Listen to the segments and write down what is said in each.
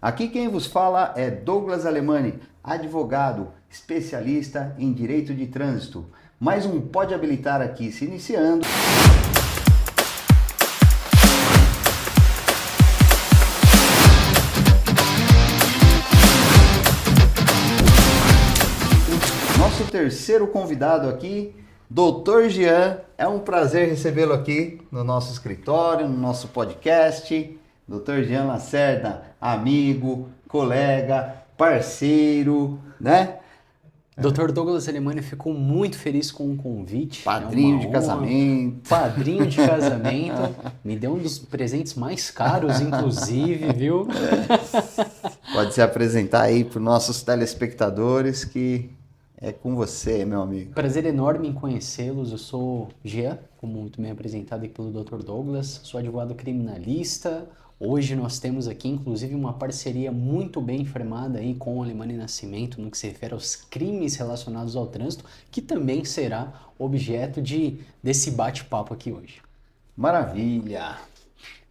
Aqui quem vos fala é Douglas Alemani, advogado, especialista em direito de trânsito. Mais um Pode Habilitar aqui se iniciando. Nosso terceiro convidado aqui, Dr. Jean. É um prazer recebê-lo aqui no nosso escritório, no nosso podcast. Dr. Jean Lacerda, amigo, colega, parceiro, né? Dr. Douglas Alemani ficou muito feliz com o convite. Padrinho de casamento. Padrinho de casamento. Me deu um dos presentes mais caros, inclusive, viu? Pode se apresentar aí para os nossos telespectadores que é com você, meu amigo. Prazer enorme em conhecê-los. Eu sou Jean, como muito bem apresentado aqui pelo Dr. Douglas. Sou advogado criminalista. Hoje nós temos aqui, inclusive, uma parceria muito bem firmada aí com o Alemani Nascimento no que se refere aos crimes relacionados ao trânsito, que também será objeto desse bate-papo aqui hoje. Maravilha!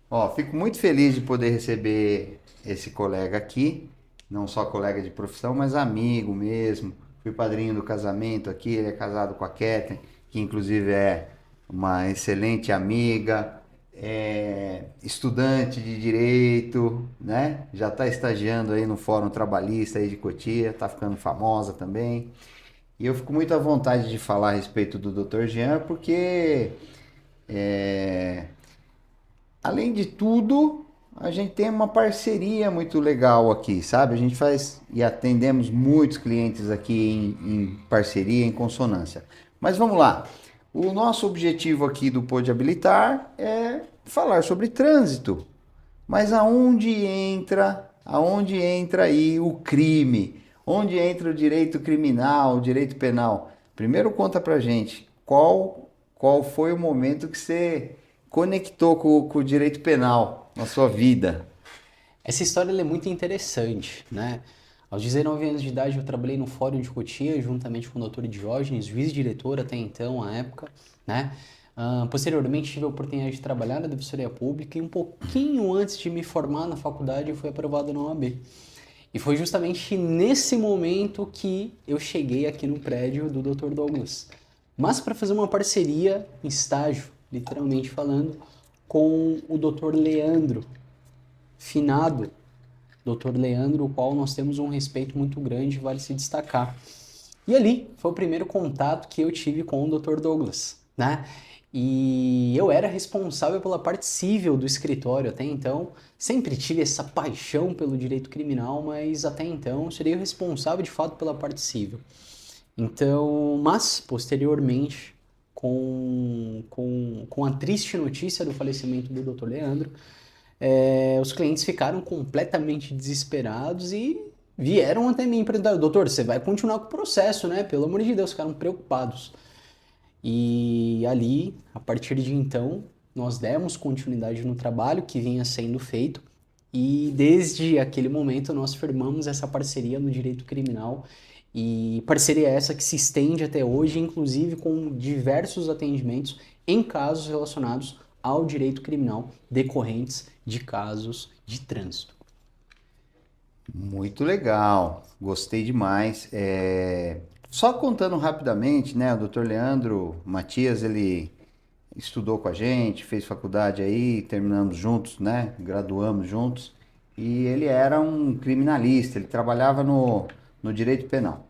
Ó, fico muito feliz de poder receber esse colega aqui, não só colega de profissão, mas amigo mesmo. Fui padrinho do casamento aqui, ele é casado com a Kathleen, que inclusive é uma excelente amiga, estudante de direito, né? Já está estagiando aí no Fórum Trabalhista aí de Cotia, está ficando famosa também. E eu fico muito à vontade de falar a respeito do Dr. Jean, porque além de tudo, a gente tem uma parceria muito legal aqui, sabe? A gente faz e atendemos muitos clientes aqui em parceria, em consonância. Mas vamos lá. O nosso objetivo aqui do Pode Habilitar é falar sobre trânsito. Mas aonde entra aí o crime? Onde entra o direito criminal, o direito penal? Primeiro conta pra gente, qual foi o momento que você conectou com o direito penal na sua vida? Essa história ela é muito interessante, né? Aos 19 anos de idade eu trabalhei no Fórum de Cotia, juntamente com o Dr. Diógenes, juiz-diretor até então, à época, né? Posteriormente tive a oportunidade de trabalhar na Defensoria Pública e um pouquinho antes de me formar na faculdade eu fui aprovado na OAB. E foi justamente nesse momento que eu cheguei aqui no prédio do Dr. Douglas. Mas para fazer uma parceria em estágio, literalmente falando, com o Dr. Leandro, finado Dr. Leandro, o qual nós temos um respeito muito grande, vale se destacar. E ali foi o primeiro contato que eu tive com o Dr. Douglas, né? E eu era responsável pela parte civil do escritório até então, sempre tive essa paixão pelo direito criminal, mas até então eu seria o responsável de fato pela parte civil. Então, mas posteriormente, com a triste notícia do falecimento do Dr. Leandro, os clientes ficaram completamente desesperados e vieram até mim perguntar: doutor, você vai continuar com o processo, né? Pelo amor de Deus, ficaram preocupados. E ali, a partir de então, nós demos continuidade no trabalho que vinha sendo feito e desde aquele momento nós firmamos essa parceria no direito criminal e parceria essa que se estende até hoje, inclusive com diversos atendimentos em casos relacionados ao direito criminal decorrentes de casos de trânsito. Muito legal, gostei demais. Só contando rapidamente, né? O Dr. Leandro Matias, ele estudou com a gente, fez faculdade aí, terminamos juntos, né? Graduamos juntos. E ele era um criminalista, ele trabalhava no direito penal.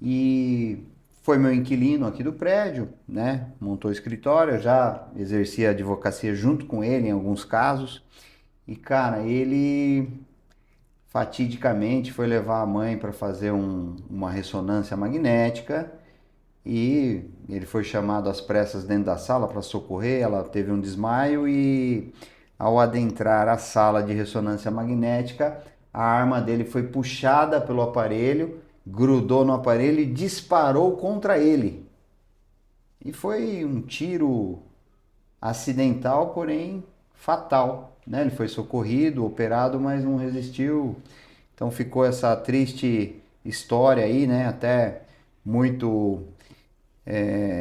E foi meu inquilino aqui do prédio, né? Montou o escritório, eu já exercia advocacia junto com ele em alguns casos. E, cara, ele fatidicamente foi levar a mãe para fazer uma ressonância magnética e ele foi chamado às pressas dentro da sala para socorrer. Ela teve um desmaio e, ao adentrar a sala de ressonância magnética, a arma dele foi puxada pelo aparelho, grudou no aparelho e disparou contra ele. E foi um tiro acidental, porém fatal, né? Ele foi socorrido, operado, mas não resistiu. Então ficou essa triste história aí, né? Até muito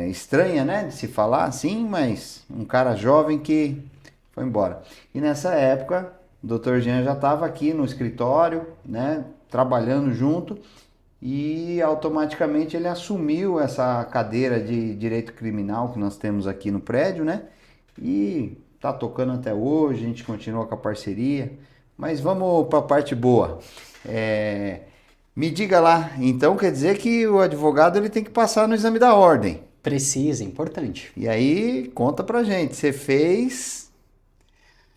estranha, né? De se falar assim, mas um cara jovem que foi embora. E nessa época o doutor Jean já estava aqui no escritório, né, trabalhando junto, e automaticamente ele assumiu essa cadeira de direito criminal que nós temos aqui no prédio, né? E tá tocando até hoje, a gente continua com a parceria. Mas vamos para a parte boa. Me diga lá, então quer dizer que o advogado ele tem que passar no exame da ordem. Precisa, importante. E aí, conta pra gente, você fez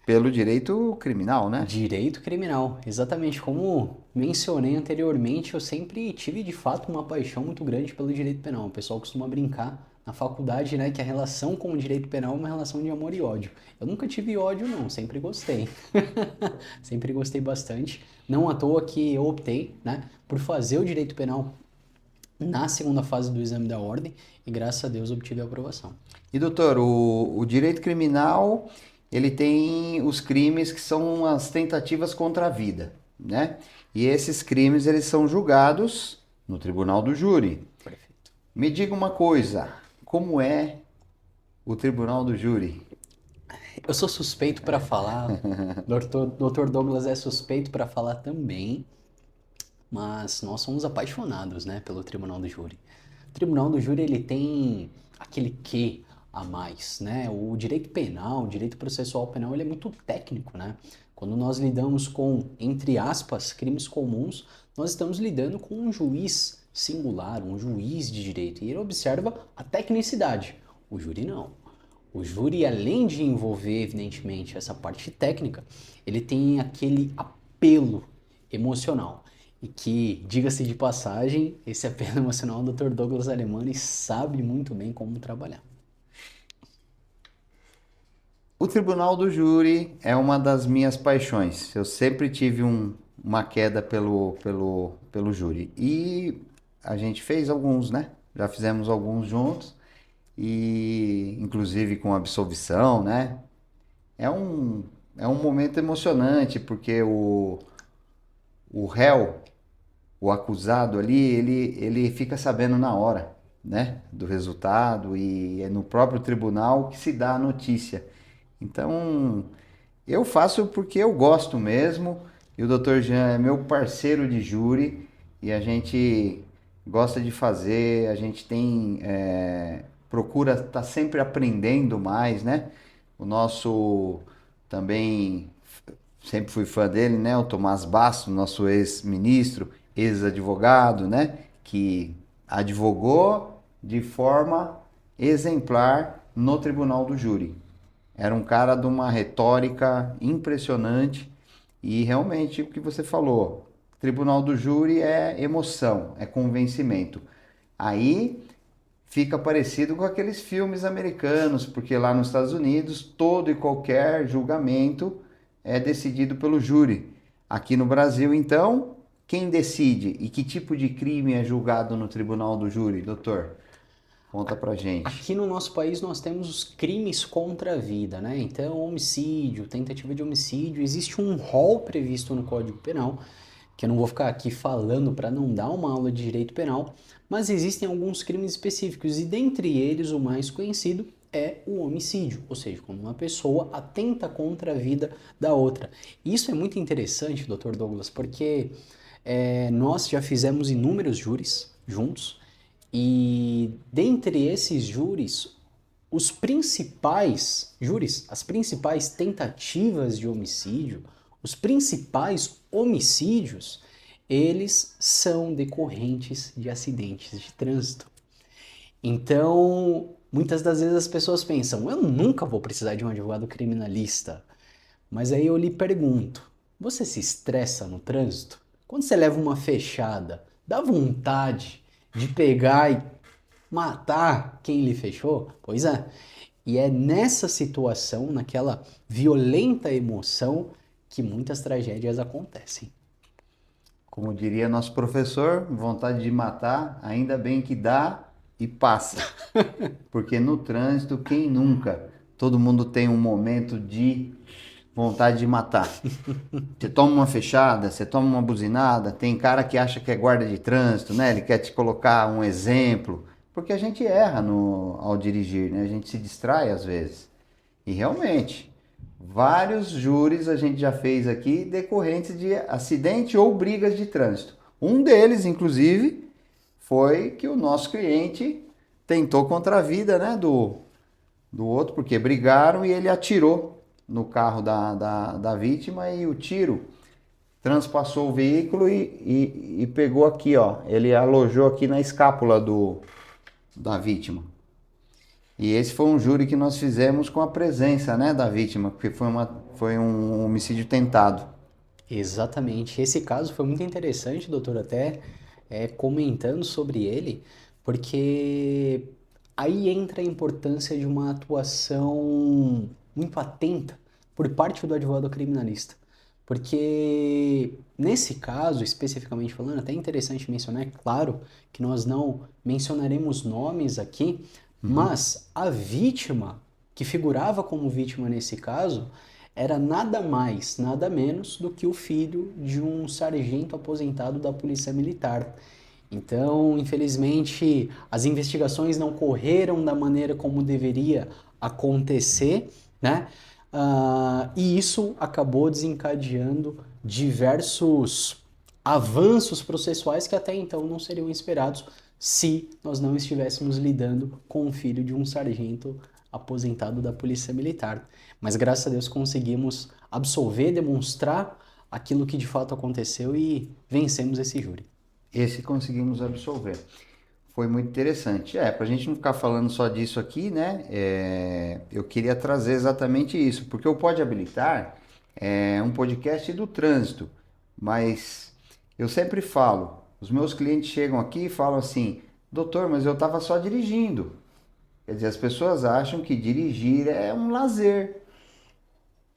pelo direito criminal, né? Direito criminal, exatamente como mencionei anteriormente, eu sempre tive de fato uma paixão muito grande pelo direito penal. O pessoal costuma brincar na faculdade, né, que a relação com o direito penal é uma relação de amor e ódio. Eu nunca tive ódio, não, sempre gostei. Sempre gostei bastante. Não à toa que eu optei, né, por fazer o direito penal na segunda fase do exame da ordem e graças a Deus obtive a aprovação. E doutor, o direito criminal, ele tem os crimes que são as tentativas contra a vida, né? E esses crimes, eles são julgados no tribunal do júri. Perfeito. Me diga uma coisa, como é o tribunal do júri? Eu sou suspeito para falar, Dr. Douglas é suspeito para falar também, mas nós somos apaixonados, né, pelo Tribunal do Júri. O Tribunal do Júri ele tem aquele quê a mais, né? O direito penal, o direito processual penal, ele é muito técnico, né? Quando nós lidamos com, entre aspas, crimes comuns, nós estamos lidando com um juiz singular, um juiz de direito, e ele observa a tecnicidade. O júri não. O júri, além de envolver, evidentemente, essa parte técnica, ele tem aquele apelo emocional. E que, diga-se de passagem, esse apelo emocional o Dr. Douglas Alemani sabe muito bem como trabalhar. O tribunal do júri é uma das minhas paixões. Eu sempre tive uma queda pelo júri. E a gente fez alguns, né? Já fizemos alguns juntos. E inclusive com absolvição, né? É um momento emocionante, porque o réu, o acusado ali, ele fica sabendo na hora, né? Do resultado, e é no próprio tribunal que se dá a notícia. Então, eu faço porque eu gosto mesmo, e o Dr. Jean é meu parceiro de júri, e a gente gosta de fazer, a gente procura estar sempre aprendendo mais, né? O nosso também, sempre fui fã dele, né? O Tomás Basso, nosso ex-ministro, ex-advogado, né? Que advogou de forma exemplar no Tribunal do Júri. Era um cara de uma retórica impressionante e realmente o que você falou, Tribunal do Júri é emoção, é convencimento. Aí fica parecido com aqueles filmes americanos, porque lá nos Estados Unidos todo e qualquer julgamento é decidido pelo júri. Aqui no Brasil, então, quem decide e que tipo de crime é julgado no Tribunal do Júri, doutor? Conta pra gente. Aqui no nosso país nós temos os crimes contra a vida, né? Então, homicídio, tentativa de homicídio, existe um rol previsto no Código Penal, que eu não vou ficar aqui falando para não dar uma aula de direito penal, mas existem alguns crimes específicos e dentre eles o mais conhecido é o homicídio, ou seja, quando uma pessoa atenta contra a vida da outra. Isso é muito interessante, Dr. Douglas, porque nós já fizemos inúmeros júris juntos, e dentre esses júris, os principais júris, as principais tentativas de homicídio, os principais homicídios, eles são decorrentes de acidentes de trânsito. Então, muitas das vezes as pessoas pensam, eu nunca vou precisar de um advogado criminalista. Mas aí eu lhe pergunto, você se estressa no trânsito? Quando você leva uma fechada, dá vontade de pegar e matar quem lhe fechou? Pois é. E é nessa situação, naquela violenta emoção, que muitas tragédias acontecem. Como diria nosso professor, vontade de matar, ainda bem que dá e passa. Porque no trânsito, quem nunca? Todo mundo tem um momento de vontade de matar. Você toma uma fechada, você toma uma buzinada, tem cara que acha que é guarda de trânsito, né? Ele quer te colocar um exemplo, porque a gente erra ao dirigir, né? A gente se distrai às vezes. E realmente, Vários júris a gente já fez aqui decorrentes de acidente ou brigas de trânsito. Um deles, inclusive, foi que o nosso cliente tentou contra a vida, né, do outro, porque brigaram e ele atirou no carro da vítima e o tiro transpassou o veículo e pegou aqui, ó. Ele alojou aqui na escápula da vítima. E esse foi um júri que nós fizemos com a presença, né, da vítima, porque foi um homicídio tentado. Exatamente. Esse caso foi muito interessante, doutor, até comentando sobre ele, porque aí entra a importância de uma atuação muito atenta por parte do advogado criminalista. Porque nesse caso, especificamente falando, até é interessante mencionar, é claro que nós não mencionaremos nomes aqui, mas a vítima, que figurava como vítima nesse caso, era nada mais, nada menos do que o filho de um sargento aposentado da Polícia Militar. Então, infelizmente, as investigações não correram da maneira como deveria acontecer, né? E isso acabou desencadeando diversos avanços processuais que até então não seriam esperados se nós não estivéssemos lidando com o filho de um sargento aposentado da Polícia Militar. Mas graças a Deus conseguimos absolver, demonstrar aquilo que de fato aconteceu e vencemos esse júri. Esse conseguimos absolver. Foi muito interessante. Para a gente não ficar falando só disso aqui, né? Eu queria trazer exatamente isso, porque o Pode Habilitar é um podcast do trânsito, mas eu sempre falo, os meus clientes chegam aqui e falam assim, doutor, mas eu estava só dirigindo. Quer dizer, as pessoas acham que dirigir é um lazer.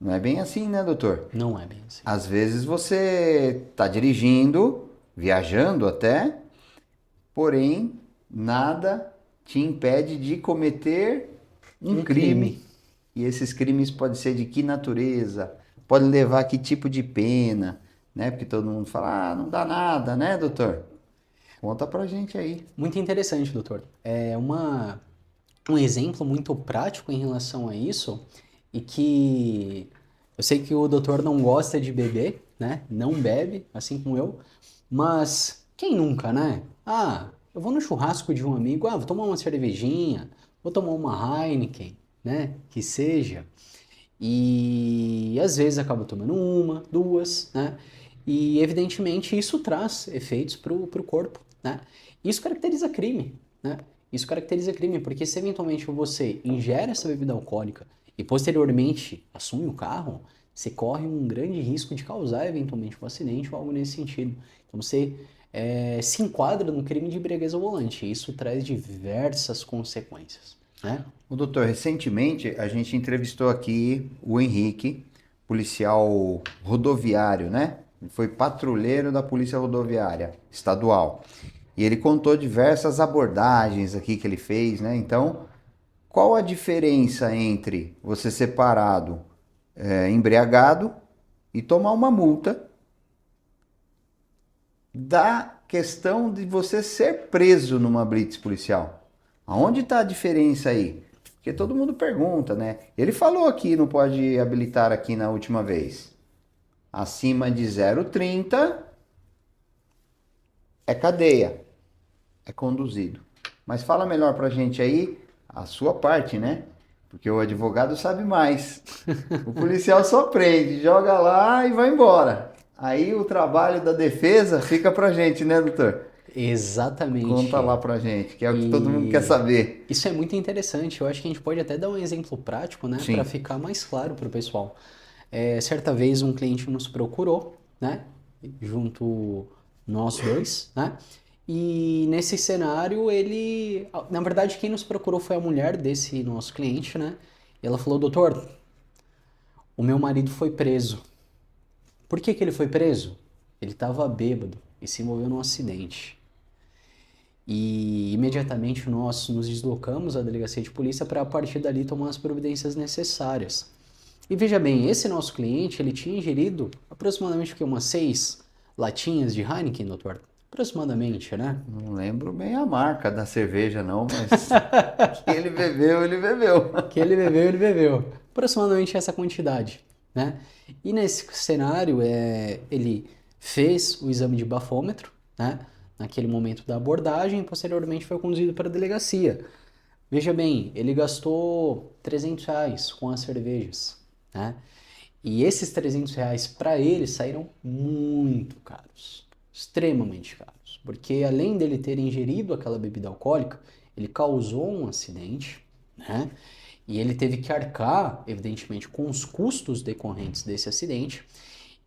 Não é bem assim, né, doutor? Não é bem assim. Às vezes você está dirigindo, viajando até, porém nada te impede de cometer um crime. E esses crimes podem ser de que natureza? Pode levar a que tipo de pena, né? Porque todo mundo fala, não dá nada, né, doutor? Conta pra gente aí. Muito interessante, doutor. É um exemplo muito prático em relação a isso e que eu sei que o doutor não gosta de beber, né? Não bebe, assim como eu, mas quem nunca, né? Eu vou no churrasco de um amigo, vou tomar uma cervejinha, vou tomar uma Heineken, né? Que seja. E às vezes acabo tomando uma, duas, né? E evidentemente isso traz efeitos para o corpo, né? Isso caracteriza crime, né? Isso caracteriza crime, porque se eventualmente você ingere essa bebida alcoólica e posteriormente assume o carro, você corre um grande risco de causar eventualmente um acidente ou algo nesse sentido. Então você se enquadra no crime de embriaguez ao volante. Isso traz diversas consequências, né? O doutor, recentemente a gente entrevistou aqui o Henrique, policial rodoviário, né? Ele foi patrulheiro da Polícia Rodoviária Estadual. E ele contou diversas abordagens aqui que ele fez, né? Então, qual a diferença entre você ser parado embriagado e tomar uma multa da questão de você ser preso numa blitz policial? Aonde está a diferença aí? Porque todo mundo pergunta, né? Ele falou aqui, não pode habilitar aqui na última vez. Acima de 0,30 é cadeia, é conduzido. Mas fala melhor pra gente aí a sua parte, né? Porque o advogado sabe mais. O policial só prende, joga lá e vai embora. Aí o trabalho da defesa fica pra gente, né, doutor? Exatamente. Conta lá pra gente, que é o que todo mundo quer saber. Isso é muito interessante. Eu acho que a gente pode até dar um exemplo prático, né, Sim. para ficar mais claro para o pessoal. Certa vez um cliente nos procurou, né, junto nós dois, né, e nesse cenário na verdade quem nos procurou foi a mulher desse nosso cliente, né, e ela falou, doutor, o meu marido foi preso. Por que que ele foi preso? Ele estava bêbado e se envolveu num acidente. E imediatamente nós nos deslocamos à delegacia de polícia para a partir dali tomar as providências necessárias. E veja bem, esse nosso cliente, ele tinha ingerido aproximadamente umas 6 latinhas de Heineken, doutor? Aproximadamente, né? Não lembro bem a marca da cerveja não, mas que ele bebeu, ele bebeu. Que ele bebeu, ele bebeu. aproximadamente essa quantidade, né? E nesse cenário, ele fez o exame de bafômetro, né? Naquele momento da abordagem, e posteriormente foi conduzido para a delegacia. Veja bem, ele gastou R$ 300 com as cervejas, né? E esses R$ 300 para ele saíram muito caros, extremamente caros, porque além dele ter ingerido aquela bebida alcoólica, ele causou um acidente, né? E ele teve que arcar, evidentemente, com os custos decorrentes desse acidente.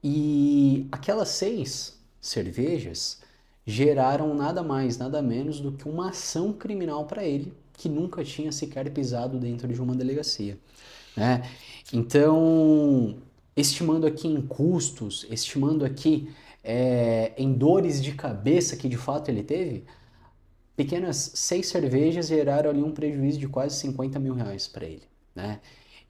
E aquelas 6 cervejas geraram nada mais, nada menos do que uma ação criminal para ele, que nunca tinha sequer pisado dentro de uma delegacia, né? Então, estimando aqui em custos, estimando aqui em dores de cabeça que de fato ele teve, pequenas 6 cervejas geraram ali um prejuízo de quase R$ 50.000 para ele, né?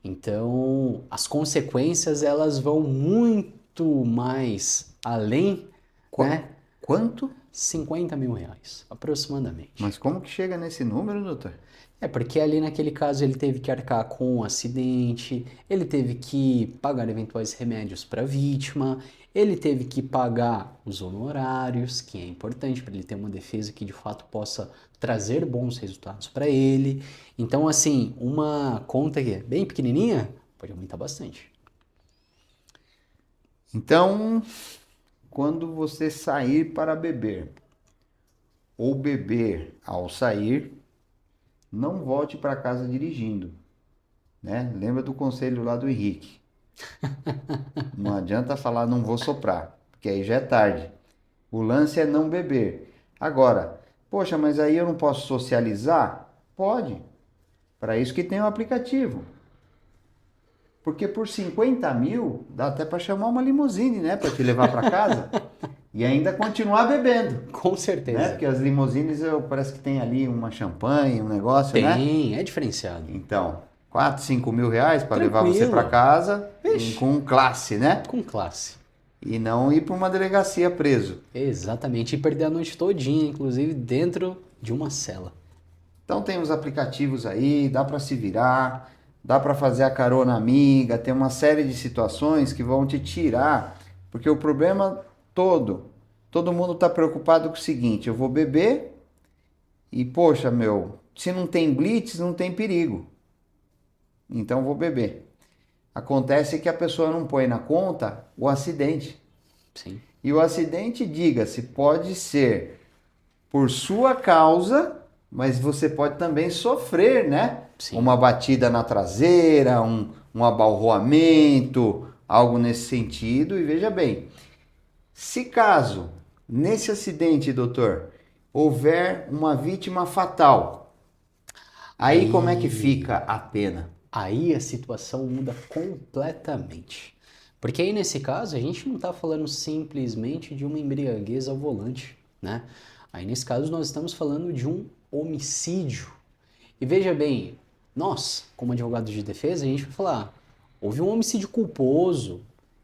Então, as consequências elas vão muito mais além, Qu- né? Quanto? R$ 50.000, aproximadamente. Mas como que chega nesse número, doutor? É porque ali naquele caso ele teve que arcar com o acidente, ele teve que pagar eventuais remédios para a vítima, ele teve que pagar os honorários, que é importante para ele ter uma defesa que de fato possa trazer bons resultados para ele. Então, assim, uma conta que é bem pequenininha pode aumentar bastante. Então, quando você sair para beber ou beber ao sair, não volte para casa dirigindo, né? Lembra do conselho lá do Henrique. Não adianta falar não vou soprar, porque aí já é tarde. O lance é não beber. Agora, poxa, mas aí eu não posso socializar? Pode. Para isso que tem o aplicativo. Porque por 50 mil, dá até para chamar uma limusine, né? Para te levar para casa e ainda continuar bebendo. Com Né? certeza. Porque as limusines parece que tem ali uma champanhe, um negócio, né? Tem, é diferenciado. Então, 4, 5 mil reais para levar você para Tranquilo. casa Vixe. com classe, né? Com classe. E não ir para uma delegacia preso. Exatamente. E perder a noite todinha, inclusive dentro de uma cela. Então tem os aplicativos aí, dá para se virar, dá para fazer a carona amiga, tem uma série de situações que vão te tirar, porque o problema todo mundo está preocupado com o seguinte, eu vou beber e poxa, meu, se não tem blitz, não tem perigo. Então vou beber. Acontece que a pessoa não põe na conta o acidente. Sim. E o acidente, diga-se, pode ser por sua causa, mas você pode também sofrer, né? Sim. Uma batida na traseira, um abalroamento, algo nesse sentido. E veja bem, se caso nesse acidente, doutor, houver uma vítima fatal, aí como é que fica a pena? Aí a situação muda completamente. Porque aí nesse caso a gente não está falando simplesmente de uma embriaguez ao volante, né? Aí nesse caso nós estamos falando de um homicídio. E veja bem, nós, como advogados de defesa, a gente vai falar, houve um homicídio culposo,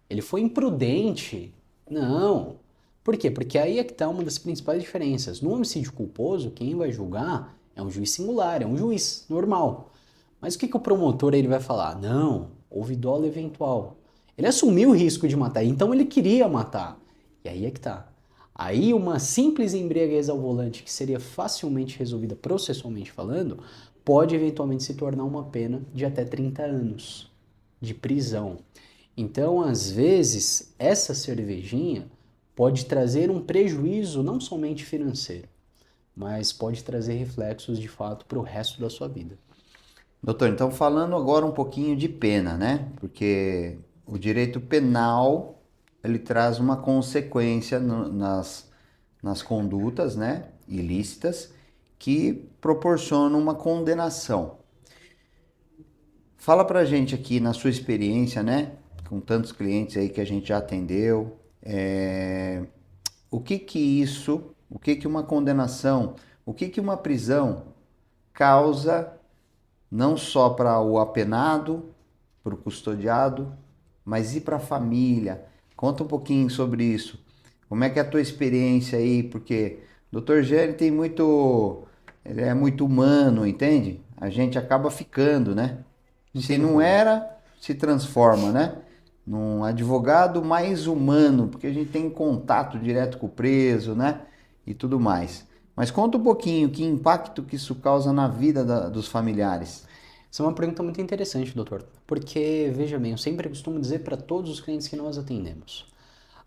ele foi imprudente. Não. Por quê? Porque aí é que está uma das principais diferenças. No homicídio culposo, quem vai julgar é um juiz singular, é um juiz normal. Mas o que o promotor ele vai falar? Não, houve dolo eventual. Ele assumiu o risco de matar, então ele queria matar. E aí é que tá. Aí uma simples embriaguez ao volante, que seria facilmente resolvida processualmente falando, pode eventualmente se tornar uma pena de até 30 anos de prisão. Então, às vezes, essa cervejinha pode trazer um prejuízo não somente financeiro, mas pode trazer reflexos de fato para o resto da sua vida. Doutor, então falando agora um pouquinho de pena, né? Porque o direito penal, ele traz uma consequência nas condutas, né, ilícitas, que proporcionam uma condenação. Fala pra gente aqui, na sua experiência, né, com tantos clientes aí que a gente já atendeu, o que uma condenação, o que uma prisão causa não só para o apenado, para o custodiado, mas e para a família? Conta um pouquinho sobre isso. Como é que é a tua experiência aí? Porque o Dr. G, ele é muito humano, entende? A gente acaba ficando, né? Se não era, se transforma, né? Num advogado mais humano, porque a gente tem contato direto com o preso, né? E tudo mais. Mas conta um pouquinho que impacto que isso causa na vida dos familiares. Essa é uma pergunta muito interessante, doutor, porque, veja bem, eu sempre costumo dizer para todos os clientes que nós atendemos,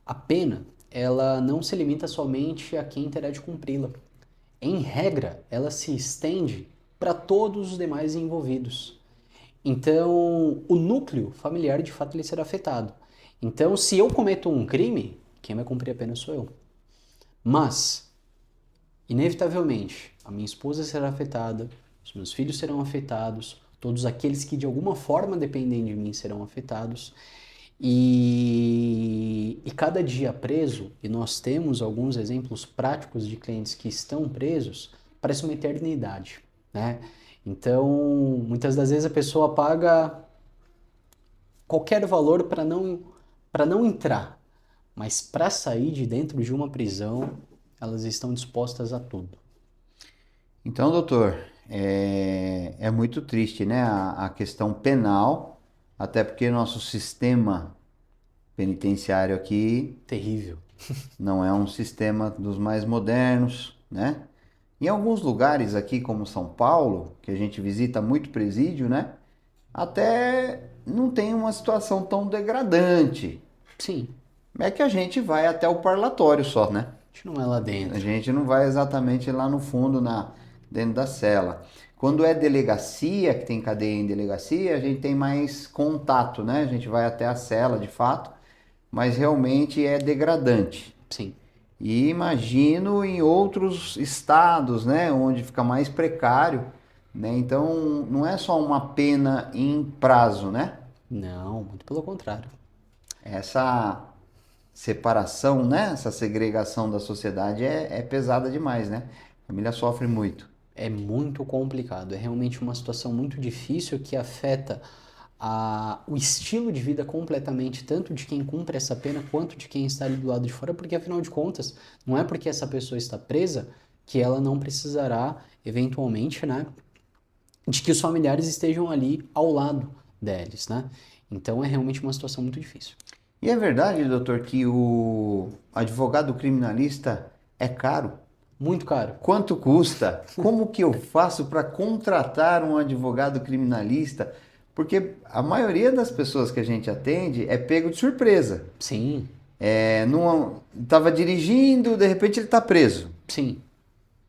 a pena, ela não se limita somente a quem terá de cumpri-la. Em regra, ela se estende para todos os demais envolvidos. Então, o núcleo familiar, de fato, ele será afetado. Então, se eu cometo um crime, quem vai cumprir a pena sou eu. Mas, inevitavelmente, a minha esposa será afetada, os meus filhos serão afetados, todos aqueles que de alguma forma dependem de mim serão afetados. E cada dia preso, e nós temos alguns exemplos práticos de clientes que estão presos, parece uma eternidade, né? Então, muitas das vezes a pessoa paga qualquer valor para não entrar, mas para sair de dentro de uma prisão, elas estão dispostas a tudo. Então, doutor, é muito triste, né? A questão penal, até porque nosso sistema penitenciário aqui Terrível. não é um sistema dos mais modernos, né? Em alguns lugares aqui, como São Paulo, que a gente visita muito presídio, né? Até não tem uma situação tão degradante. Sim, É que a gente vai até o parlatório só, né? a gente não é lá A dentro. gente não vai exatamente lá no fundo, dentro da cela. Quando é delegacia, que tem cadeia em delegacia, a gente tem mais contato, né? A gente vai até a cela, de fato, mas realmente é degradante. Sim. E imagino em outros estados, né, onde fica mais precário, né? Então, não é só uma pena em prazo, né? Não, muito pelo contrário. Essa separação, né, essa segregação da sociedade é pesada demais, né? A família sofre muito. É muito complicado, é realmente uma situação muito difícil que afeta o estilo de vida completamente, tanto de quem cumpre essa pena quanto de quem está ali do lado de fora, porque afinal de contas, não é porque essa pessoa está presa que ela não precisará, eventualmente, né, de que os familiares estejam ali ao lado deles, né? Então é realmente uma situação muito difícil. E é verdade, doutor, que o advogado criminalista é caro? Muito caro. Quanto custa? Como que eu faço para contratar um advogado criminalista? Porque a maioria das pessoas que a gente atende é pego de surpresa. Sim, Não estava dirigindo, de repente ele está preso, sim,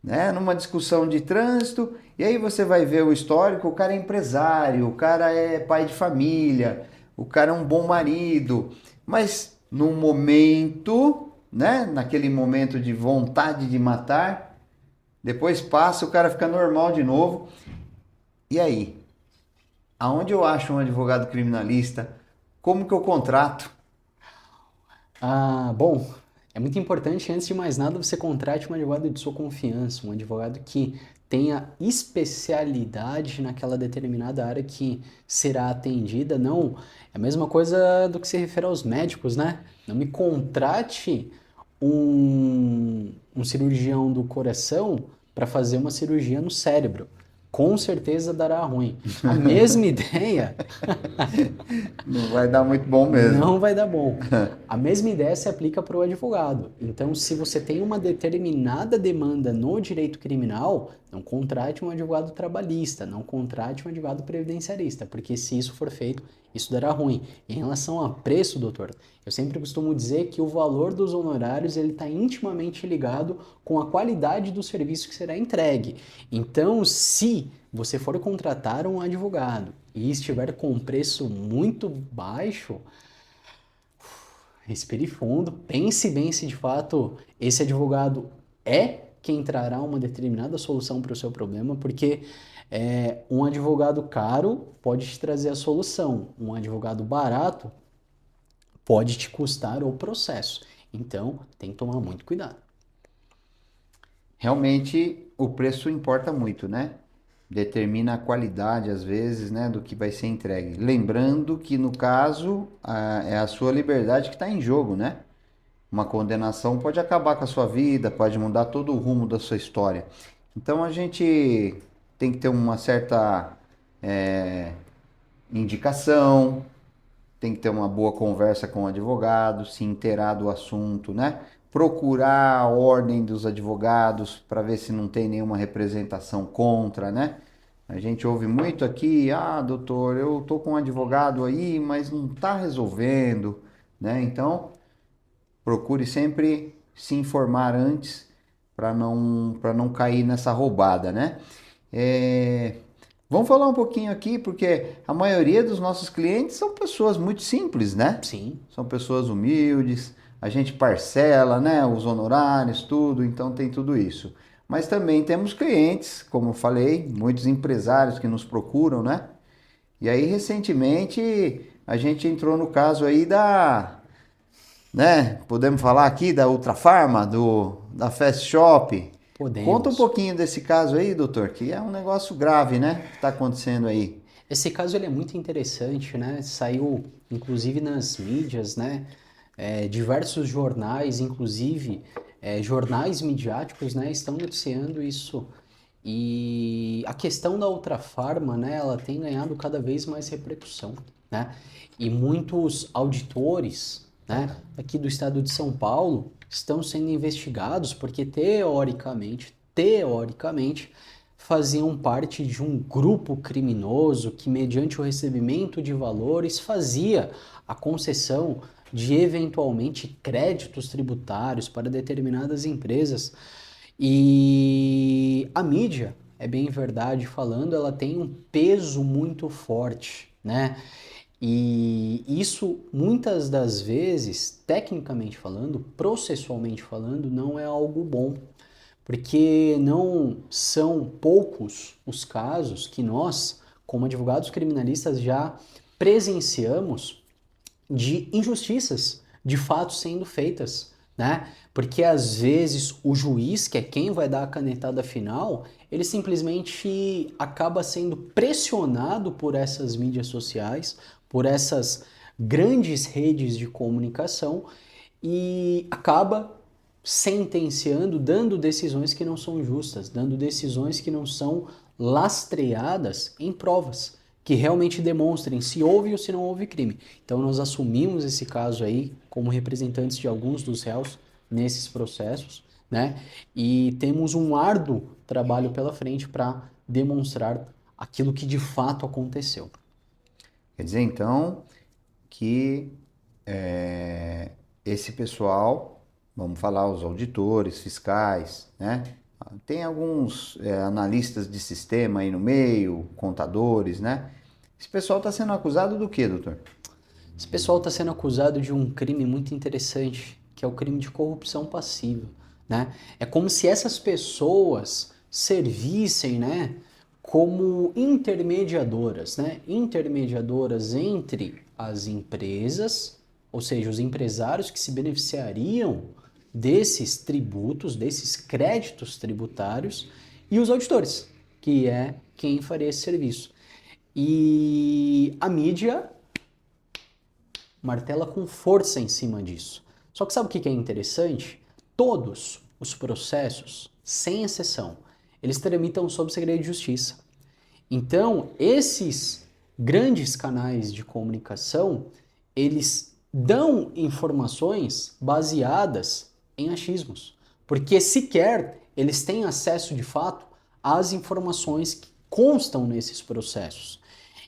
né? Numa discussão de trânsito, e aí você vai ver o histórico, o cara é empresário, o cara é pai de família, o cara é um bom marido, mas no momento, né? Naquele momento de vontade de matar, depois passa, o cara fica normal de novo. E aí? Aonde eu acho um advogado criminalista? Como que eu contrato? Bom, é muito importante, antes de mais nada, você contrate um advogado de sua confiança, um advogado que tenha especialidade naquela determinada área que será atendida. Não, é a mesma coisa do que se refere aos médicos, né? Não me contrate um cirurgião do coração para fazer uma cirurgia no cérebro. Com certeza dará ruim. A mesma ideia Não vai dar muito bom mesmo. não vai dar bom. A mesma ideia se aplica para o advogado. Então, se você tem uma determinada demanda no direito criminal, não contrate um advogado trabalhista, não contrate um advogado previdenciarista, porque se isso for feito, isso dará ruim. Em relação a preço, doutor, eu sempre costumo dizer que o valor dos honorários ele está intimamente ligado com a qualidade do serviço que será entregue. Então, se você for contratar um advogado e estiver com um preço muito baixo, respire fundo, pense bem se de fato esse advogado é quem trará uma determinada solução para o seu problema, porque um advogado caro pode te trazer a solução, um advogado barato pode te custar o processo. Então, tem que tomar muito cuidado. Realmente o preço importa muito, né? Determina a qualidade, às vezes, né, do que vai ser entregue. Lembrando que, no caso, é a sua liberdade que está em jogo, né? Uma condenação pode acabar com a sua vida, pode mudar todo o rumo da sua história. Então a gente tem que ter uma certa indicação, tem que ter uma boa conversa com o advogado, se inteirar do assunto, né? Procurar a ordem dos advogados para ver se não tem nenhuma representação contra, né? A gente ouve muito aqui, doutor, eu tô com um advogado aí, mas não tá resolvendo, né? Então, procure sempre se informar antes para não cair nessa roubada, né? É, Vamos falar um pouquinho aqui, porque a maioria dos nossos clientes são pessoas muito simples, né? Sim. São pessoas humildes, a gente parcela, né, os honorários, tudo, então tem tudo isso. Mas também temos clientes, como eu falei, muitos empresários que nos procuram, né? E aí, recentemente, a gente entrou no caso aí né? Podemos falar aqui da Ultrafarma, da Fast Shop. Conta um Podemos. pouquinho desse caso aí, doutor, que é um negócio grave, né? Que está acontecendo aí. Esse caso ele é muito interessante, né? Saiu inclusive nas mídias, né? Diversos jornais, inclusive jornais midiáticos, né? Estão noticiando isso. E a questão da Ultrafarma, né? Ela tem ganhado cada vez mais repercussão, né? E muitos auditores, né? Aqui do estado de São Paulo estão sendo investigados porque teoricamente faziam parte de um grupo criminoso que, mediante o recebimento de valores, fazia a concessão de eventualmente créditos tributários para determinadas empresas. E a mídia, é bem verdade falando, ela tem um peso muito forte, né? E isso, muitas das vezes, tecnicamente falando, processualmente falando, não é algo bom, porque não são poucos os casos que nós, como advogados criminalistas, já presenciamos de injustiças de fato sendo feitas, né? Porque às vezes o juiz, que é quem vai dar a canetada final, ele simplesmente acaba sendo pressionado por essas mídias sociais, por essas grandes redes de comunicação e acaba sentenciando, dando decisões que não são justas, dando decisões que não são lastreadas em provas, que realmente demonstrem se houve ou se não houve crime. Então nós assumimos esse caso aí como representantes de alguns dos réus nesses processos, né? E temos um árduo trabalho pela frente para demonstrar aquilo que de fato aconteceu. Quer dizer, então, que esse pessoal, vamos falar, os auditores, fiscais, né? Tem alguns analistas de sistema aí no meio, contadores, né? Esse pessoal está sendo acusado do quê, doutor? Esse pessoal está sendo acusado de um crime muito interessante, que é o crime de corrupção passiva, né? É como se essas pessoas servissem, né, como intermediadoras, né? Intermediadoras entre as empresas, ou seja, os empresários que se beneficiariam desses tributos, desses créditos tributários, e os auditores, que é quem faria esse serviço. E a mídia martela com força em cima disso. Só que sabe o que é interessante? Todos os processos, sem exceção, eles tramitam sob segredo de justiça. Então, esses grandes canais de comunicação, eles dão informações baseadas em achismos, porque sequer eles têm acesso de fato às informações que constam nesses processos.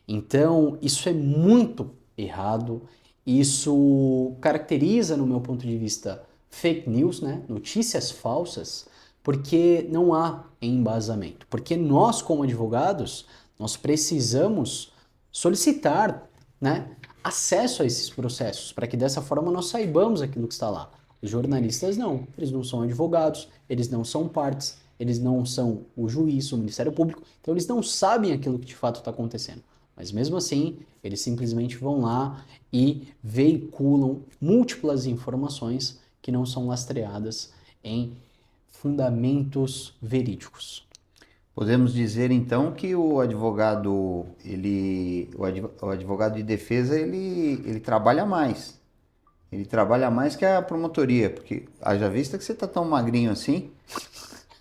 Então, isso é muito errado. Isso caracteriza, no meu ponto de vista, fake news, né? Notícias falsas, porque não há embasamento. Porque nós, como advogados, nós precisamos solicitar, né, acesso a esses processos, para que dessa forma nós saibamos aquilo que está lá. Os jornalistas não, eles não são advogados, eles não são partes, eles não são o juiz, o Ministério Público, então eles não sabem aquilo que de fato está acontecendo. Mas mesmo assim, eles simplesmente vão lá e veiculam múltiplas informações que não são lastreadas em fundamentos verídicos. Podemos dizer então que o advogado, o advogado de defesa, ele trabalha mais. Ele trabalha mais que a promotoria, porque haja vista que você tá tão magrinho assim,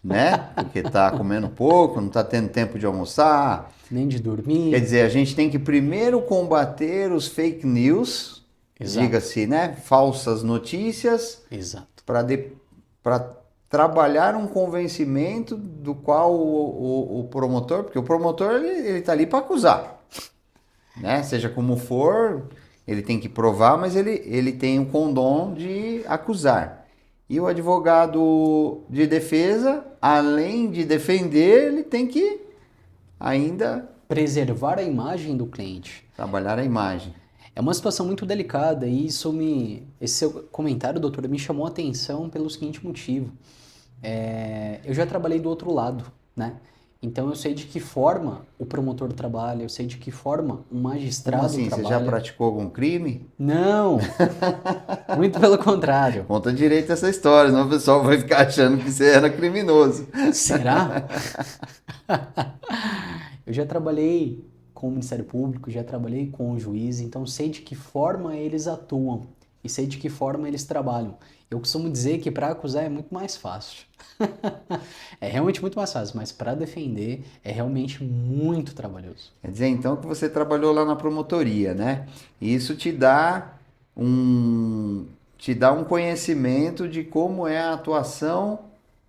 né? Porque tá comendo pouco, não tá tendo tempo de almoçar. Nem de Quer dormir. dizer, a gente tem que primeiro combater os fake news, Exato, diga-se, né? Falsas notícias, exato. para trabalhar um convencimento do qual o promotor, porque o promotor ele tá ali para acusar, né? Seja como for, ele tem que provar, mas ele tem o condom de acusar. E o advogado de defesa, além de defender, ele tem que ainda Preservar a imagem do cliente. trabalhar a imagem. É uma situação muito delicada e esse seu comentário, doutora, me chamou a atenção pelo seguinte motivo. Eu já trabalhei do outro lado, né? Então eu sei de que forma o promotor trabalha, eu sei de que forma o Como magistrado assim? Você já trabalha. praticou algum crime? Não, muito pelo contrário. Conta direito essa história, senão o pessoal vai ficar achando que você era criminoso. Será? Eu já trabalhei com o Ministério Público, já trabalhei com o juiz, então sei de que forma eles atuam e sei de que forma eles trabalham. Eu costumo dizer que para acusar é muito mais fácil. É realmente muito mais fácil, mas para defender é realmente muito trabalhoso. Quer dizer, então, que você trabalhou lá na promotoria, né? E isso te dá um conhecimento de como é a atuação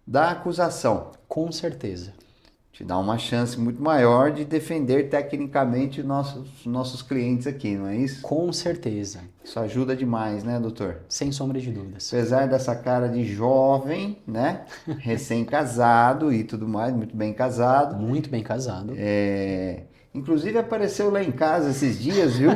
da acusação. Com certeza. Te dá uma chance muito maior de defender tecnicamente nossos clientes aqui, não é isso? Com certeza. Isso ajuda demais, né, doutor? Sem sombra de dúvidas. Apesar dessa cara de jovem, né? Recém-casado e tudo mais, muito bem casado. Muito bem casado. Inclusive apareceu lá em casa esses dias, viu?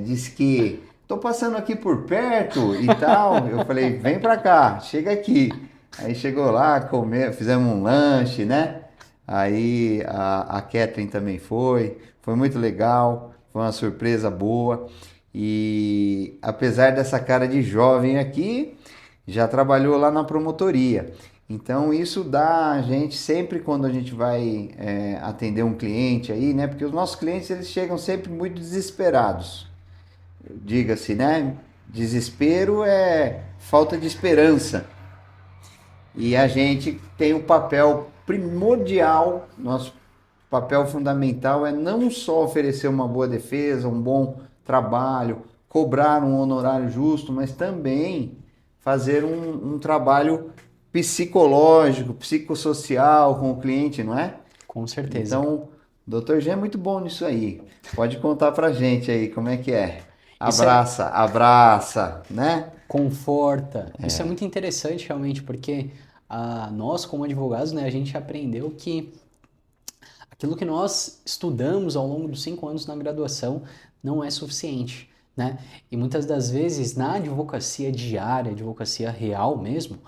Disse que tô passando aqui por perto e tal. Eu falei, vem pra cá, chega aqui. Aí chegou lá, fizemos um lanche, né? Aí a Catherine também foi muito legal, foi uma surpresa boa. E apesar dessa cara de jovem aqui, já trabalhou lá na promotoria. Então isso dá a gente sempre quando a gente vai atender um cliente aí, né? Porque os nossos clientes eles chegam sempre muito desesperados. Diga-se, né? Desespero é falta de esperança. E a gente tem o papel primordial, nosso papel fundamental é não só oferecer uma boa defesa, um bom trabalho, cobrar um honorário justo, mas também fazer um trabalho psicológico, psicossocial com o cliente, não é? Com certeza. Então, o Dr. G é muito bom nisso aí. Pode contar pra gente aí como é que é. Isso é Abraça, abraça, né? conforta. Isso é muito interessante realmente, porque nós, como advogados, né, a gente aprendeu que aquilo que nós estudamos ao longo dos 5 anos na graduação não é suficiente, né? E muitas das vezes na advocacia diária, advocacia real mesmo,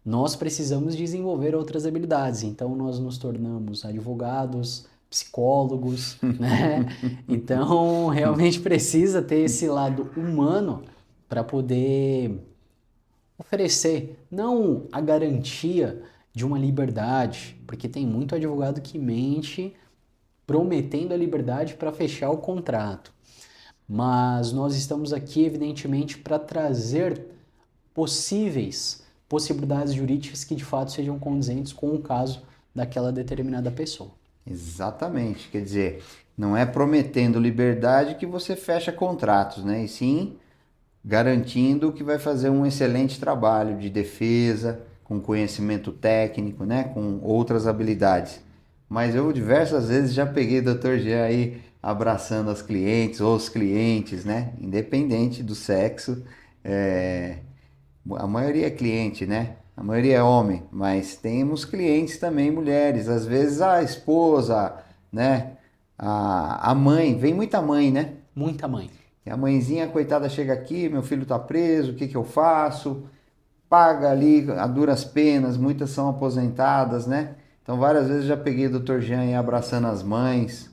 nós precisamos desenvolver outras habilidades. Então nós nos tornamos advogados, psicólogos, né? Então realmente precisa ter esse lado humano para poder oferecer não a garantia de uma liberdade, porque tem muito advogado que mente prometendo a liberdade para fechar o contrato. Mas nós estamos aqui, evidentemente, para trazer possibilidades jurídicas que de fato sejam condizentes com o caso daquela determinada pessoa. Exatamente. Quer dizer, não é prometendo liberdade que você fecha contratos, né? E sim garantindo que vai fazer um excelente trabalho de defesa, com conhecimento técnico, né? Com outras habilidades. Mas eu diversas vezes já peguei o Dr. Jean aí abraçando as clientes ou os clientes, né? Independente do sexo. É, A maioria é cliente, né? A maioria é homem, mas temos clientes também mulheres. Às vezes a esposa, né? A mãe, vem muita mãe, né? Muita mãe. E a mãezinha, coitada, chega aqui, meu filho tá preso, o que que eu faço? Paga ali a duras penas, muitas são aposentadas, né? Então várias vezes já peguei o Dr. Jean aí abraçando as mães,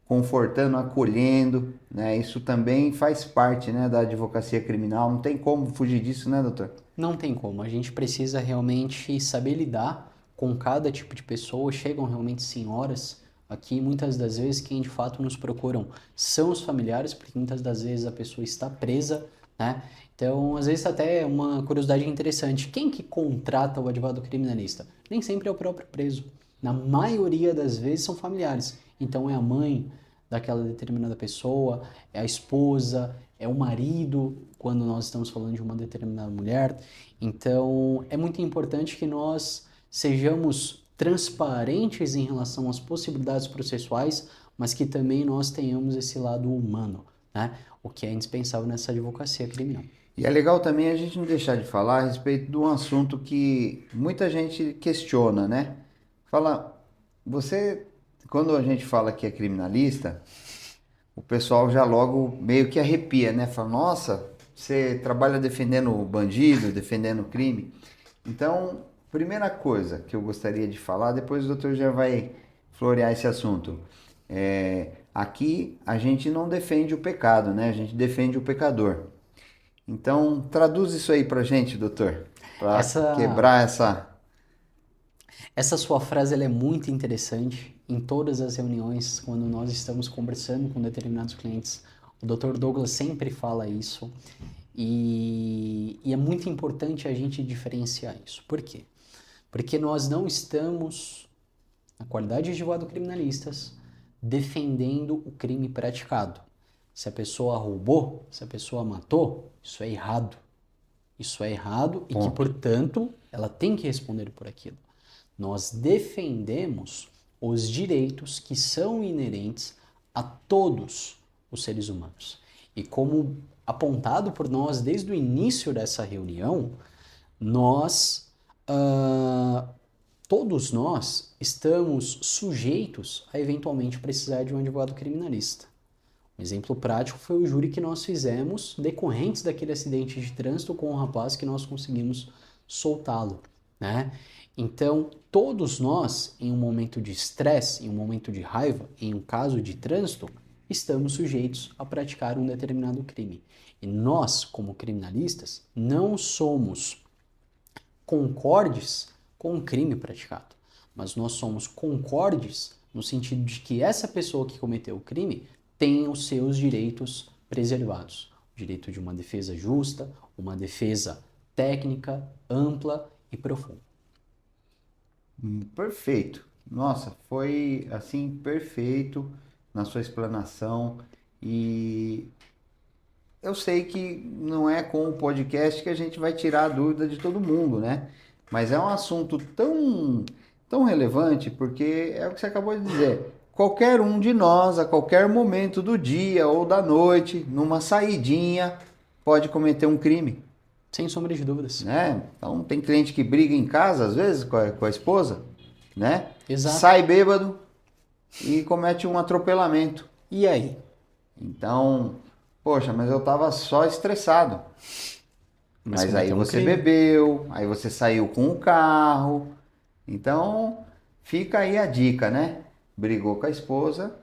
confortando, acolhendo, né? Isso também faz parte, né, da advocacia criminal. Não tem como fugir disso, né, doutor? Não tem como, a gente precisa realmente saber lidar com cada tipo de pessoa. Chegam realmente senhoras aqui, muitas das vezes quem de fato nos procuram são os familiares, porque muitas das vezes a pessoa está presa, né? Então, às vezes até uma curiosidade interessante, quem que contrata o advogado criminalista? Nem sempre é o próprio preso. Na maioria das vezes são familiares. Então é a mãe daquela determinada pessoa, é a esposa, é o marido, quando nós estamos falando de uma determinada mulher. Então é muito importante que nós sejamos transparentes em relação às possibilidades processuais, mas que também nós tenhamos esse lado humano, né? O que é indispensável nessa advocacia criminal. E é legal também a gente não deixar de falar a respeito de um assunto que muita gente questiona, né? Fala, você, quando a gente fala que é criminalista, o pessoal já logo meio que arrepia, né? Fala, nossa, você trabalha defendendo o bandido, defendendo o crime. Então, primeira coisa que eu gostaria de falar, depois o doutor já vai florear esse assunto. Aqui a gente não defende o pecado, né? A gente defende o pecador. Então, traduz isso aí pra gente, doutor, para Essa, quebrar essa... essa sua frase ela é muito interessante. Em todas as reuniões, quando nós estamos conversando com determinados clientes, o Dr. Douglas sempre fala isso. E é muito importante a gente diferenciar isso. Por quê? Porque nós não estamos, na qualidade de advogado criminalistas, defendendo o crime praticado. Se a pessoa roubou, se a pessoa matou, isso é errado. Isso é errado e que, Ponto. portanto, ela tem que responder por aquilo. Nós defendemos os direitos que são inerentes a todos os seres humanos. E como apontado por nós desde o início dessa reunião, nós, todos nós, estamos sujeitos a eventualmente precisar de um advogado criminalista. Um exemplo prático foi o júri que nós fizemos decorrentes daquele acidente de trânsito com o rapaz que nós conseguimos soltá-lo, né? Então, todos nós, em um momento de estresse, em um momento de raiva, em um caso de trânsito, estamos sujeitos a praticar um determinado crime. E nós, como criminalistas, não somos concordes com o crime praticado, mas nós somos concordes no sentido de que essa pessoa que cometeu o crime tem os seus direitos preservados. O direito de uma defesa justa, uma defesa técnica, ampla e profunda. Perfeito. Nossa, foi assim perfeito na sua explanação e eu sei que não é com o podcast que a gente vai tirar a dúvida de todo mundo, né? Mas é um assunto tão relevante porque é o que você acabou de dizer. Qualquer um de nós, a qualquer momento do dia ou da noite, numa saidinha, pode cometer um crime, Sem sombra de dúvidas. né? Então tem cliente que briga em casa, às vezes, com a esposa, né? Exato. Sai bêbado e comete um atropelamento. E aí? Então, poxa, mas eu tava só estressado. Mas aí cometeu um você crime. bebeu, aí você saiu com o carro. Então, fica aí a dica, né? Brigou com a esposa,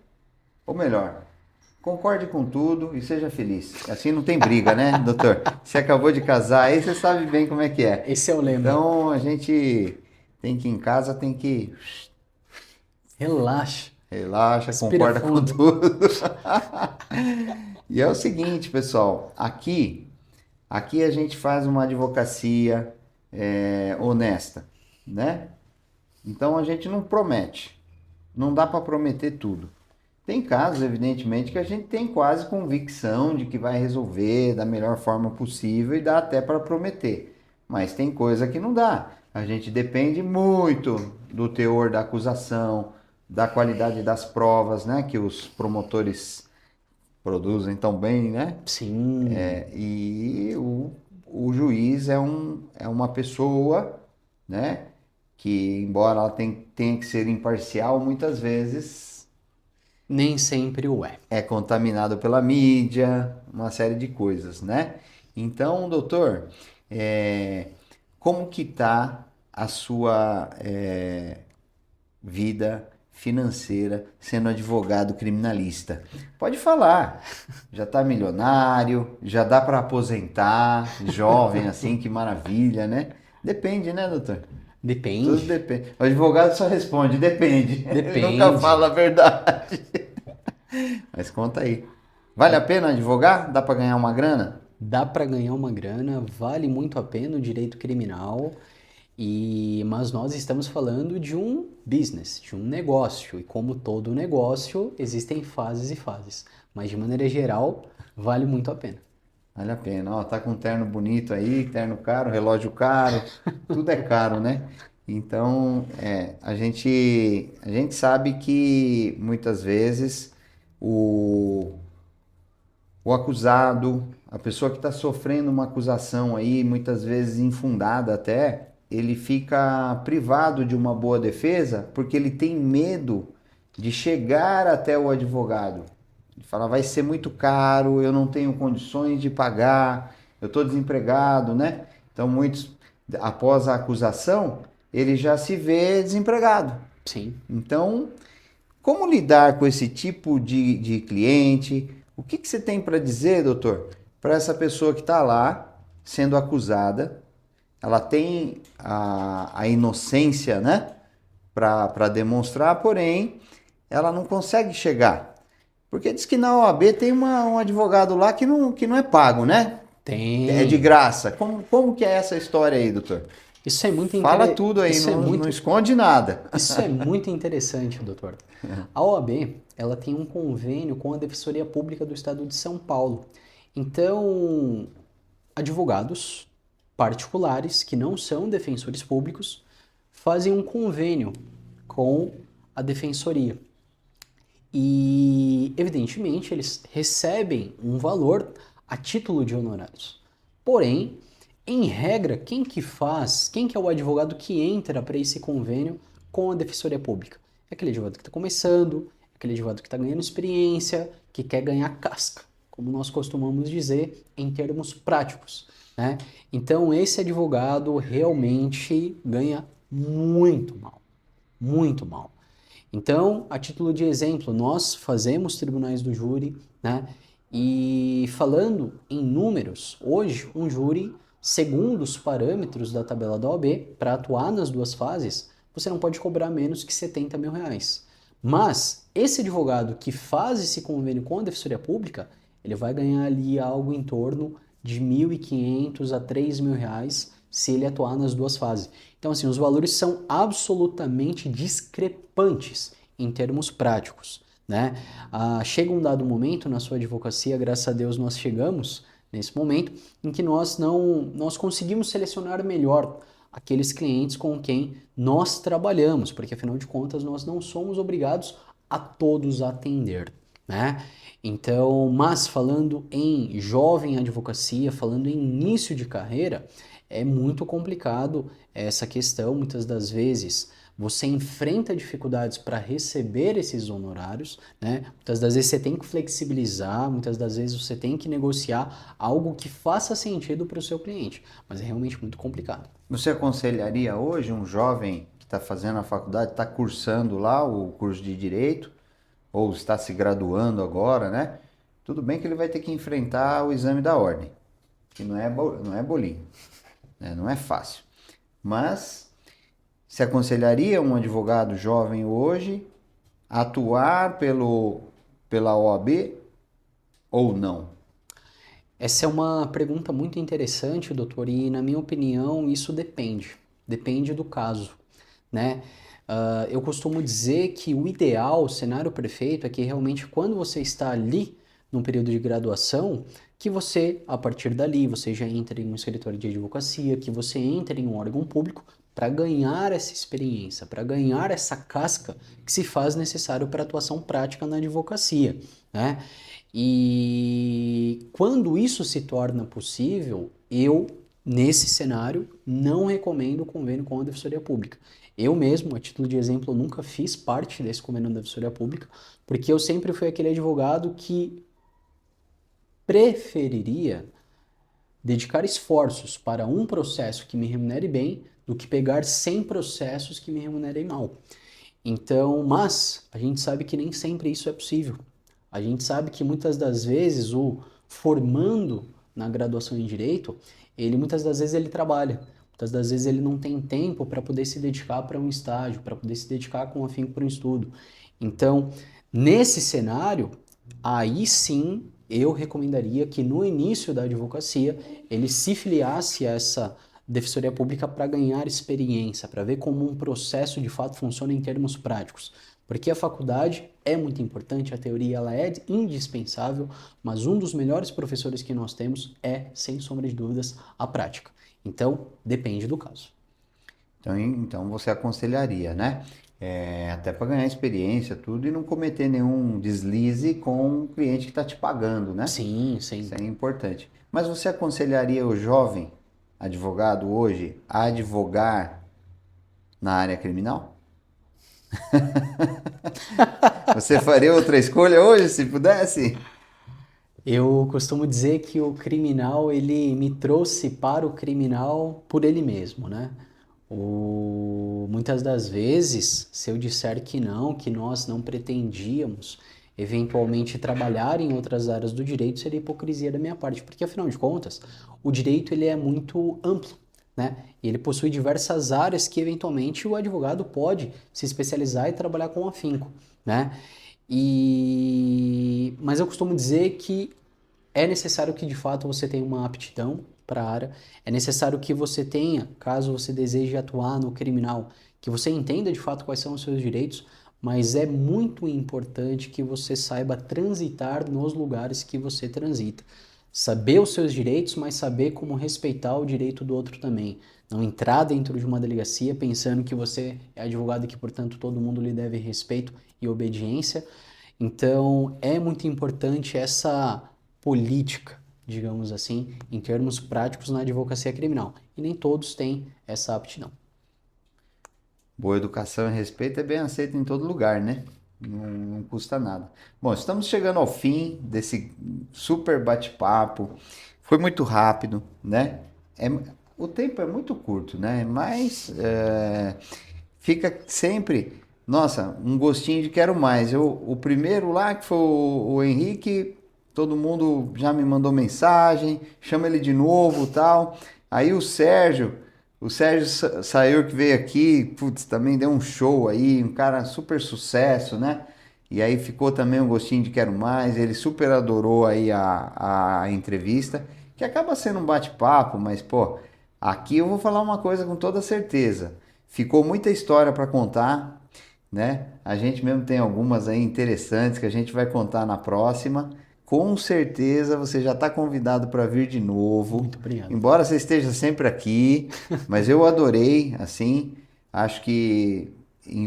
ou melhor, concorde com tudo e seja feliz. Assim não tem briga, né, doutor? Você acabou de casar, aí você sabe bem como é que é. Esse é o lema. Então, a gente tem que ir em casa, tem que Relaxa. relaxa, Respira concorda com fundo. tudo. E é o seguinte, pessoal, aqui a gente faz uma advocacia honesta, né? Então a gente não promete, não dá para prometer tudo. Tem casos, evidentemente, que a gente tem quase convicção de que vai resolver da melhor forma possível e dá até para prometer. Mas tem coisa que não dá. A gente depende muito do teor da acusação, da qualidade das provas, né, que os promotores produzem tão bem, né? Sim. E o juiz é uma pessoa, né, que embora ela tenha que ser imparcial, muitas vezes Nem sempre o é. é contaminado pela mídia, uma série de coisas, né? Então, doutor, como que tá a sua vida financeira sendo advogado criminalista? Pode falar. Já tá milionário, já dá para aposentar, jovem assim, que maravilha, né? Depende, né, doutor? Tudo Depende. depende. O advogado só responde, depende. Ele Depende. nunca fala a verdade. Mas conta aí. Vale a pena advogar? Dá para ganhar uma grana? dá para ganhar uma grana, vale muito a pena o direito criminal, mas nós estamos falando de um business, de um negócio, e como todo negócio, existem fases e fases, mas de maneira geral, vale muito a pena. Vale a pena. Ó, tá com um terno bonito aí, terno caro, relógio caro, tudo é caro, né? Então, a gente sabe que muitas vezes o, o acusado, a pessoa que está sofrendo uma acusação aí, muitas vezes infundada até, ele fica privado de uma boa defesa porque ele tem medo de chegar até o advogado. Ele fala, vai ser muito caro, eu não tenho condições de pagar, eu estou desempregado, né? Então, muitos, após a acusação, ele já se vê desempregado. Sim. Então, como lidar com esse tipo de cliente? O que você tem para dizer, doutor, para essa pessoa que está lá sendo acusada? Ela tem a inocência, né, para demonstrar, porém, ela não consegue chegar. Porque diz que na OAB tem um advogado lá que não é pago, né? É de Tem. graça. Como que é essa história aí, doutor? Isso é muito Fala tudo aí, isso é não muito esconde nada. Isso é muito interessante, doutor. A OAB, ela tem um convênio com a Defensoria Pública do Estado de São Paulo. Então, advogados particulares que não são defensores públicos fazem um convênio com a defensoria. E, evidentemente, eles recebem um valor a título de honorários. Porém, em regra, quem que é o advogado que entra para esse convênio com a Defensoria Pública? É aquele advogado que está começando, é aquele advogado que está ganhando experiência, que quer ganhar casca, como nós costumamos dizer em termos práticos, né? Então, esse advogado realmente ganha muito mal, muito mal. Então, a título de exemplo, nós fazemos tribunais do júri, né? E falando em números, hoje um júri, segundo os parâmetros da tabela da OAB, para atuar nas duas fases, você não pode cobrar menos que R$ 70.000. Mas esse advogado que faz esse convênio com a Defensoria Pública, ele vai ganhar ali algo em torno de R$ 1.500 a R$ 3.000 se ele atuar nas duas fases. Então, assim, os valores são absolutamente discrepantes em termos práticos, né? Chega um dado momento na sua advocacia, graças a Deus nós chegamos nesse momento, em que nós conseguimos selecionar melhor aqueles clientes com quem nós trabalhamos, porque afinal de contas nós não somos obrigados a todos atender, né? Então, mas falando em jovem advocacia, falando em início de carreira, é muito complicado essa questão. Muitas das vezes você enfrenta dificuldades para receber esses honorários, né? Muitas das vezes você tem que flexibilizar, muitas das vezes você tem que negociar algo que faça sentido para o seu cliente, mas é realmente muito complicado. Você aconselharia hoje um jovem que está fazendo a faculdade, está cursando lá o curso de Direito, ou está se graduando agora, né? Tudo bem que ele vai ter que enfrentar o exame da ordem, que não é bolinho, né? Não é fácil. Mas se aconselharia um advogado jovem hoje a atuar pela OAB ou não? Essa é uma pergunta muito interessante, doutor, e na minha opinião isso depende do caso, né? Eu costumo dizer que o ideal, o cenário perfeito, é que realmente quando você está ali num período de graduação, que você, a partir dali, você já entre em um escritório de advocacia, que você entre em um órgão público para ganhar essa experiência, para ganhar essa casca que se faz necessário para atuação prática na advocacia, né? E quando isso se torna possível, eu, nesse cenário, não recomendo o convênio com a Defensoria Pública. Eu mesmo, a título de exemplo, nunca fiz parte desse convênio da Defensoria Pública, porque eu sempre fui aquele advogado que preferiria dedicar esforços para um processo que me remunere bem do que pegar 100 processos que me remunerem mal. Então, mas a gente sabe que nem sempre isso é possível. A gente sabe que muitas das vezes o formando na graduação em Direito, muitas das vezes ele trabalha, muitas das vezes ele não tem tempo para poder se dedicar para um estágio, para poder se dedicar com afinco para um estudo. Então, nesse cenário, aí sim eu recomendaria que no início da advocacia ele se filiasse a essa Defensoria Pública para ganhar experiência, para ver como um processo de fato funciona em termos práticos. Porque a faculdade é muito importante, a teoria ela é indispensável, mas um dos melhores professores que nós temos é, sem sombra de dúvidas, a prática. Então, depende do caso. Então você aconselharia, né? Até para ganhar experiência, tudo, e não cometer nenhum deslize com o cliente que está te pagando, né? Sim, sim. Isso é importante. Mas você aconselharia o jovem advogado hoje a advogar na área criminal? Você faria outra escolha hoje, se pudesse? Eu costumo dizer que o criminal, ele me trouxe para o criminal por ele mesmo, né? Muitas das vezes, se eu disser que nós não pretendíamos eventualmente trabalhar em outras áreas do direito, seria hipocrisia da minha parte, porque afinal de contas, o direito ele é muito amplo, né? E ele possui diversas áreas que eventualmente o advogado pode se especializar e trabalhar com afinco, né? Mas eu costumo dizer que é necessário que de fato você tenha uma aptidão para a área, é necessário que você tenha, caso você deseje atuar no criminal, que você entenda de fato quais são os seus direitos, mas é muito importante que você saiba transitar nos lugares que você transita. Saber os seus direitos, mas saber como respeitar o direito do outro também. Não entrar dentro de uma delegacia pensando que você é advogado e que, portanto, todo mundo lhe deve respeito e obediência. Então, é muito importante essa política, digamos assim, em termos práticos na advocacia criminal. E nem todos têm essa aptidão. Boa educação e respeito é bem aceito em todo lugar, né? Não custa nada. Bom, estamos chegando ao fim desse super bate-papo. Foi muito rápido, né? O tempo é muito curto, né? Mas fica sempre, nossa, um gostinho de quero mais. O primeiro lá, que foi o Henrique, todo mundo já me mandou mensagem, chama ele de novo, tal. Aí o Sérgio saiu que veio aqui, putz, também deu um show aí, um cara super sucesso, né? E aí ficou também um gostinho de quero mais, ele super adorou aí a entrevista, que acaba sendo um bate-papo, mas pô, aqui eu vou falar uma coisa com toda certeza. Ficou muita história para contar, né? A gente mesmo tem algumas aí interessantes que a gente vai contar na próxima. Com certeza você já está convidado para vir de novo. Muito obrigado. Embora você esteja sempre aqui, mas eu adorei, assim, acho que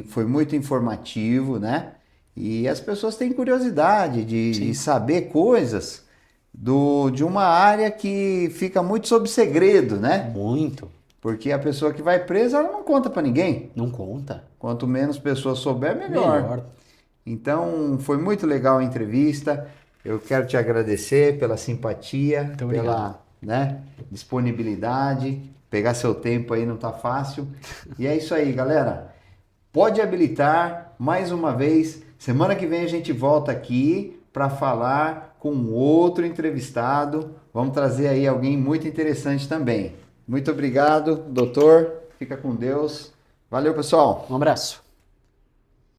foi muito informativo, né? E as pessoas têm curiosidade de saber coisas de uma área que fica muito sob segredo, né? Muito. Porque a pessoa que vai presa, ela não conta para ninguém. Não conta. Quanto menos pessoas souber, melhor. Melhor. Então, foi muito legal a entrevista. Eu quero te agradecer pela simpatia, Muito obrigado. pela, disponibilidade. Pegar seu tempo aí não tá fácil. E é isso aí, galera. Pode habilitar mais uma vez. Semana que vem a gente volta aqui para falar com outro entrevistado. Vamos trazer aí alguém muito interessante também. Muito obrigado, doutor. Fica com Deus. Valeu, pessoal. Um abraço.